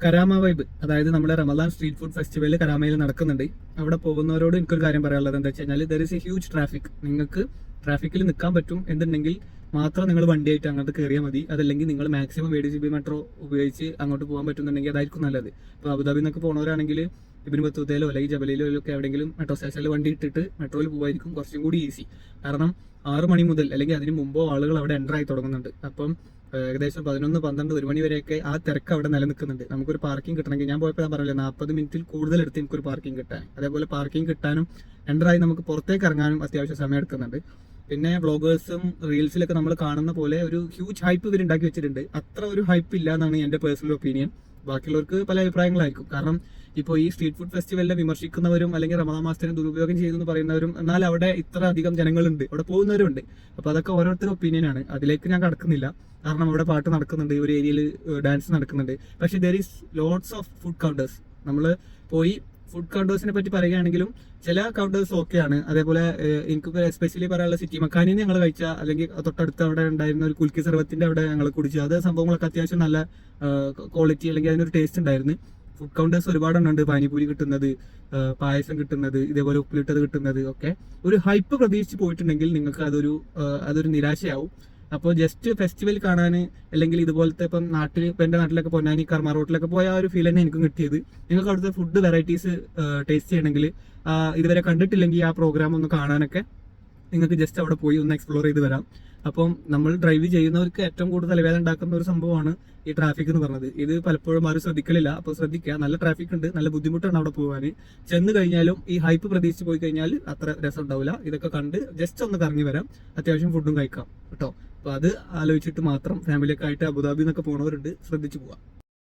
Karama vibe, അതായത് നമ്മുടെ Ramadan street food festival കരാമയിൽ നടക്കുന്നുണ്ട്. അവിടെ പോകുന്നവരോട് എനിക്കൊരു കാര്യം പറയാനുള്ളത് എന്താ വെച്ച് കഴിഞ്ഞാൽ, there is A huge traffic. നിങ്ങൾക്ക് ട്രാഫിക്കിൽ നിൽക്കാൻ പറ്റും എന്നുണ്ടെങ്കിൽ മാത്രം നിങ്ങൾ വണ്ടിയായിട്ട് അങ്ങോട്ട് കയറിയാൽ മതി. അതല്ലെങ്കിൽ നിങ്ങൾ മാക്സിമം ADCB മെട്രോ ഉപയോഗിച്ച് അങ്ങോട്ട് പോകാൻ പറ്റുന്നുണ്ടെങ്കിൽ അതായിരിക്കും നല്ലത്. ഇപ്പോൾ അബുദാബി നിന്നൊക്കെ പോകുന്നവരാണെങ്കിൽ ഇബിന് ബത്തൂത്തയിലോ അല്ലെങ്കിൽ ജബലയിലോ ഒക്കെ എവിടെയെങ്കിലും മെട്രോ സ്റ്റേഷനിൽ വണ്ടി ഇട്ടിട്ട് മെട്രോയിൽ പോകുമായിരിക്കും കുറച്ചും കൂടി ഈസി. കാരണം 6 മണി മുതൽ അല്ലെങ്കിൽ അതിന് മുമ്പോ ആളുകൾ അവിടെ എൻ്റർ ആയി തുടങ്ങുന്നുണ്ട്. അപ്പം ഏകദേശം 11, 12, 1 മണി വരെയൊക്കെ ആ തിരക്ക് അവിടെ നിലനിൽക്കുന്നുണ്ട്. നമുക്കൊരു പാർക്കിംഗ് കിട്ടണമെങ്കിൽ, ഞാൻ പോയപ്പോൾ ഞാൻ പറയില്ല, 40 മിനിറ്റിൽ കൂടുതൽ എടുത്ത് എനിക്കൊരു പാർക്കിംഗ് കിട്ടാൻ. അതേപോലെ പാർക്കിംഗ് കിട്ടാനും എൻ്ററായി നമുക്ക് പുറത്തേക്ക് ഇറങ്ങാനും അത്യാവശ്യം സമയം എടുക്കുന്നുണ്ട്. പിന്നെ വ്ളോഗേഴ്സും റീൽസിലൊക്കെ നമ്മൾ കാണുന്ന പോലെ ഒരു ഹ്യൂജ് ഹൈപ്പ് ഇവർ ഉണ്ടാക്കി വെച്ചിട്ടുണ്ട്. അത്ര ഒരു ഹൈപ്പ് ഇല്ല എന്നാണ് എൻ്റെ പേഴ്സണൽ ഒപ്പീനിയൻ. ബാക്കിയുള്ളവർക്ക് പല അഭിപ്രായങ്ങളായിരിക്കും. കാരണം ഇപ്പോൾ ഈ സ്ട്രീറ്റ് ഫുഡ് ഫെസ്റ്റിവലിനെ വിമർശിക്കുന്നവരും അല്ലെങ്കിൽ റമദാൻ മാസത്തിനെ ദുരുപയോഗം ചെയ്യുന്നു പറയുന്നവരും, എന്നാൽ അവിടെ ഇത്ര അധികം ജനങ്ങളുണ്ട്, അവിടെ പോകുന്നവരുണ്ട്. അപ്പോൾ അതൊക്കെ ഓരോരുത്തരുടെ ഒപ്പീനിയനാണ്. അതിലേക്ക് ഞാൻ കടക്കുന്നില്ല. കാരണം അവിടെ പാട്ട് നടക്കുന്നുണ്ട്, ഒരു ഏരിയയിൽ ഡാൻസ് നടക്കുന്നുണ്ട്. പക്ഷേ there is lots of food counters. നമ്മൾ പോയി ഫുഡ് കൗണ്ടേഴ്സിനെ പറ്റി പറയുകയാണെങ്കിലും ചില കൗണ്ടേഴ്സ് ഓക്കെയാണ്. അതേപോലെ എനിക്ക് എസ്പെഷ്യലി പറയാനുള്ള സിറ്റി മക്കാനിന്ന് ഞങ്ങൾ കഴിച്ച, അല്ലെങ്കിൽ തൊട്ടടുത്ത് അവിടെ ഉണ്ടായിരുന്ന ഒരു കുൽക്കി സർവത്തിന്റെ അവിടെ ഞങ്ങൾ കുടിച്ചു. അത് സംഭവങ്ങളൊക്കെ അത്യാവശ്യം നല്ല ക്വാളിറ്റി അല്ലെങ്കിൽ അതിനൊരു ടേസ്റ്റ് ഉണ്ടായിരുന്നു. Food counters ഒരുപാടെണ്ണുണ്ട്. പാനിപൂരി കിട്ടുന്നത്, പായസം കിട്ടുന്നത്, ഇതേപോലെ ഉപ്പിലിട്ടത് കിട്ടുന്നത് ഒക്കെ. ഒരു ഹൈപ്പ് പ്രതീക്ഷിച്ച് പോയിട്ടുണ്ടെങ്കിൽ നിങ്ങൾക്ക് അതൊരു നിരാശയാവും. അപ്പോൾ ജസ്റ്റ് ഫെസ്റ്റിവൽ കാണാൻ, അല്ലെങ്കിൽ ഇതുപോലത്തെ ഇപ്പം എൻ്റെ നാട്ടിലൊക്കെ പൊന്നാനി കർമ്മ റോട്ടിലൊക്കെ പോയ ആ ഒരു ഫീൽ തന്നെ എനിക്കും കിട്ടിയത്. നിങ്ങൾക്ക് അവിടുത്തെ ഫുഡ് വെറൈറ്റീസ് ടേസ്റ്റ് ചെയ്യണമെങ്കിൽ, ഇതുവരെ കണ്ടിട്ടില്ലെങ്കിൽ ആ പ്രോഗ്രാം ഒന്ന് കാണാനൊക്കെ നിങ്ങൾക്ക് ജസ്റ്റ് അവിടെ പോയി ഒന്ന് എക്സ്പ്ലോർ ചെയ്ത് വരാം. അപ്പം നമ്മൾ ഡ്രൈവ് ചെയ്യുന്നവർക്ക് ഏറ്റവും കൂടുതൽ തലവേദന ഉണ്ടാക്കുന്ന ഒരു സംഭവമാണ് ഈ ട്രാഫിക് എന്ന് പറഞ്ഞത്. ഇത് പലപ്പോഴും ആരും ശ്രദ്ധിക്കലില്ല. അപ്പോൾ ശ്രദ്ധിക്കുക, നല്ല ട്രാഫിക് ഉണ്ട്, നല്ല ബുദ്ധിമുട്ടാണ് അവിടെ പോകാൻ. ചെന്ന് കഴിഞ്ഞാലും ഈ ഹൈപ്പ് പ്രതീക്ഷിച്ച് പോയി കഴിഞ്ഞാൽ അത്ര രസം ഉണ്ടാവില്ല. ഇതൊക്കെ കണ്ട് ജസ്റ്റ് ഒന്ന് കറങ്ങി വരാം, അത്യാവശ്യം ഫുഡും കഴിക്കാം കേട്ടോ. അപ്പോൾ അത് ആലോചിച്ചിട്ട് മാത്രം ഫാമിലിയൊക്കെ ആയിട്ട് അബുദാബി എന്നൊക്കെ പോകുന്നവരുണ്ട്, ശ്രദ്ധിച്ചു പോവാം.